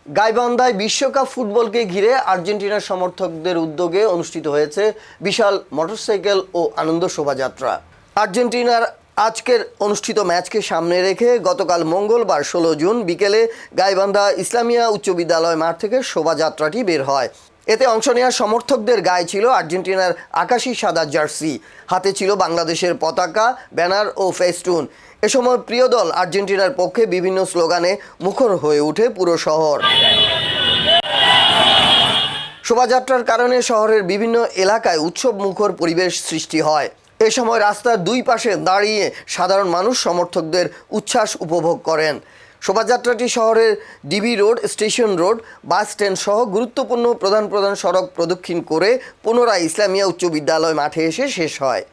গাইবান্ধায় বিশ্বকাপ ফুটবলকে ঘিরে আর্জেন্টিনার সমর্থকদের উদ্যোগে অনুষ্ঠিত হয়েছে বিশাল মোটরসাইকেল ও আনন্দ শোভাযাত্রা। আর্জেন্টিনার আজকের অনুষ্ঠিত ম্যাচকে সামনে রেখে গতকাল মঙ্গলবার 16 জুন বিকেলে গাইবান্ধা ইসলামিয়া উচ্চ বিদ্যালয় মাঠ থেকে শোভাযাত্রাটি বের হয়। এতে অংশ নেওয়া সমর্থকদের গায়ে ছিল আর্জেন্টিনার আকাশি সাদা জার্সি, হাতে ছিল বাংলাদেশের পতাকা, ব্যানার ও ফেস্টুন। এ সময় প্রিয় দল আর্জেন্টিনার পক্ষে বিভিন্ন স্লোগানে মুখর হয়ে ওঠে পুরো শহর। শোভাযাত্রার কারণে শহরের বিভিন্ন এলাকায় উৎসব মুখর পরিবেশ সৃষ্টি হয়। এ সময় রাস্তার দুই পাশে দাঁড়িয়ে সাধারণ মানুষ সমর্থকদের উচ্ছ্বাস উপভোগ করেন। শোভাযাত্রাটি শহরের DB road, station road, bus stand সহ গুরুত্বপূর্ণ প্রধান সড়ক প্রদক্ষিণ করে পুনরায় ইসলামিয়া উচ্চ বিদ্যালয় মাঠে এসে শেষ হয়।